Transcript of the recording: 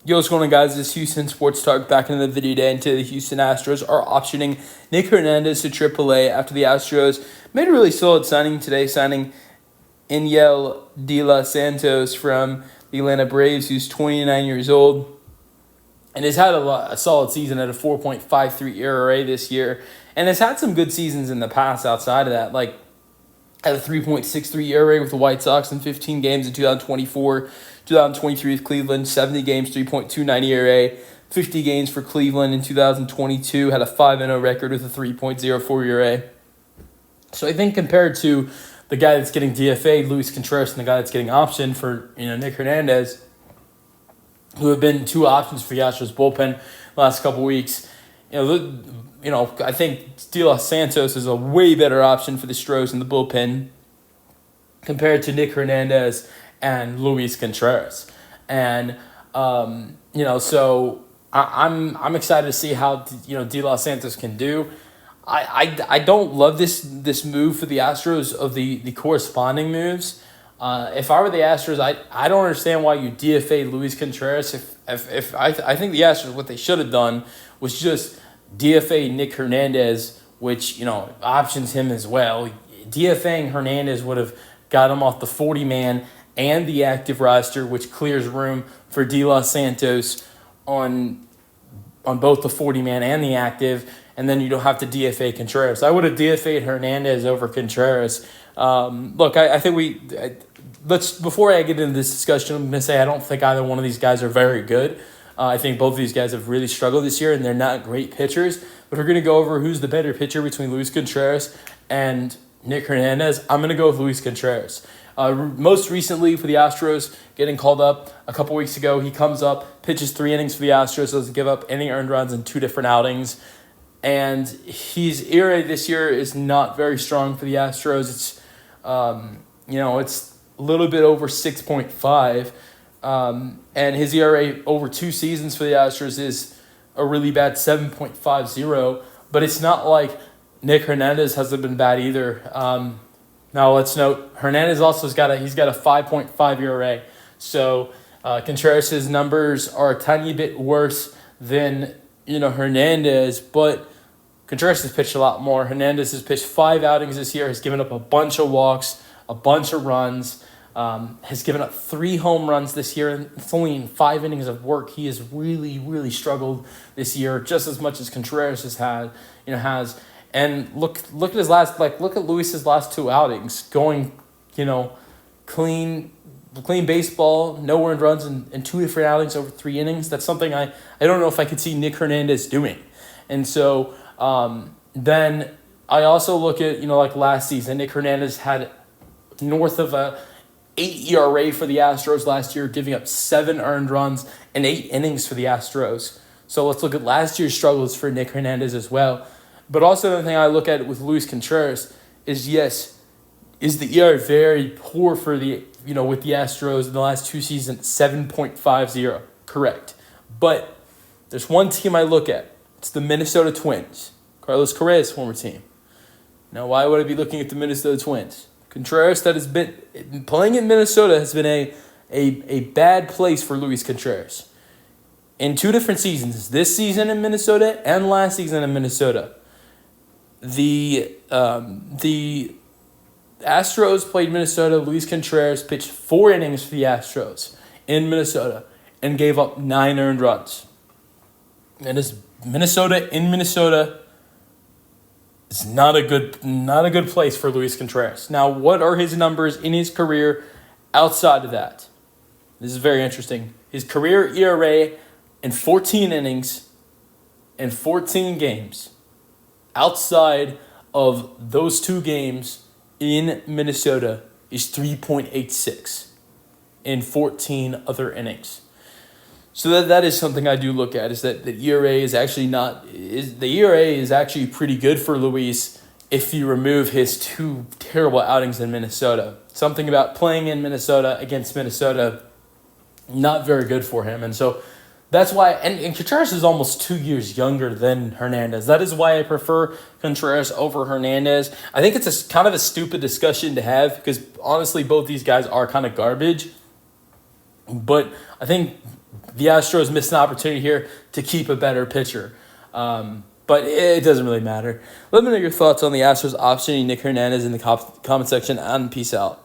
Yo, what's going on, guys? This is Houston Sports Talk back in the video today. And today, the Houston Astros are optioning Nick Hernandez to AAA after the Astros made a really solid signing today, signing Inyel De Los Santos from the Atlanta Braves, who's 29 years old and has had a solid season at a 4.53 ERA this year, and has had some good seasons in the past outside of that, like at a 3.63 ERA with the White Sox in 15 games in 2024, 2023 with Cleveland, 70 games, 3.29 ERA, 50 games for Cleveland in 2022, had a 5-0 record with a 3.04 ERA. So I think compared to the guy that's getting DFA'd, Luis Contreras, and the guy that's getting optioned for Nick Hernandez, who have been two options for the Astros bullpen the last couple weeks, I think De Los Santos is a way better option for the Astros in the bullpen compared to Nick Hernandez and Luis Contreras. And, so I'm excited to see how, De Los Santos can do. I don't love this move for the Astros of the corresponding moves. If I were the Astros, I don't understand why you DFA Luis Contreras. If I think the Astros, what they should have done was just DFA Nick Hernandez, which options him as well. DFAing Hernandez would have got him off the 40-man and the active roster, which clears room for De Los Santos on both the 40-man and the active, and then you don't have to DFA Contreras. I would have DFA'd Hernandez over Contreras. Look, I think before I get into this discussion, I'm going to say I don't think either one of these guys are very good. I think both of these guys have really struggled this year, and they're not great pitchers. But we're going to go over who's the better pitcher between Luis Contreras and Nick Hernandez. I'm going to go with Luis Contreras. Most recently for the Astros, getting called up a couple weeks ago, he comes up, pitches 3 innings for the Astros, doesn't give up any earned runs in 2 different outings. And his ERA this year is not very strong for the Astros. It's, it's a little bit over 6.5. And his ERA over 2 seasons for the Astros is a really bad 7.50. But it's not like Nick Hernandez hasn't been bad either. Now let's note Hernandez also has got a 5.5 ERA. So Contreras' numbers are a tiny bit worse than Hernandez, but Contreras has pitched a lot more. Hernandez has pitched 5 outings this year, has given up a bunch of walks, a bunch of runs. Has given up 3 home runs this year, and it's only in 5 innings of work. He has really, really struggled this year, just as much as Contreras has. And look at his look at Luis's last 2 outings, going, clean baseball, no earned runs in 2 different outings over 3 innings. That's something I don't know if I could see Nick Hernandez doing. And so then I also look at like last season, Nick Hernandez had north of a 8 ERA for the Astros last year, giving up 7 earned runs and 8 innings for the Astros. So let's look at last year's struggles for Nick Hernandez as well. But also the thing I look at with Luis Contreras is the ERA very poor for the with the Astros in the last 2 seasons, 7.50, correct. But there's one team I look at. It's the Minnesota Twins, Carlos Correa's former team. Now, why would I be looking at the Minnesota Twins? Contreras, that has been playing in Minnesota, has been a bad place for Luis Contreras. In 2 different seasons, this season in Minnesota and last season in Minnesota, the Astros played Minnesota. Luis Contreras pitched 4 innings for the Astros in Minnesota and gave up 9 earned runs. And Minnesota is not a good place for Luis Contreras. Now, what are his numbers in his career outside of that? This is very interesting. His career ERA in 14 innings and 14 games outside of those 2 games in Minnesota is 3.86 in 14 other innings. So that is something I do look at, is that the ERA is actually pretty good for Luis if you remove his 2 terrible outings in Minnesota. Something about playing in Minnesota against Minnesota, not very good for him. And so that's why, and Contreras is almost 2 years younger than Hernandez. That is why I prefer Contreras over Hernandez. I think it's kind of a stupid discussion to have because honestly, both these guys are kind of garbage. But I think the Astros missed an opportunity here to keep a better pitcher. But it doesn't really matter. Let me know your thoughts on the Astros optioning Nick Hernandez in the comment section, and peace out.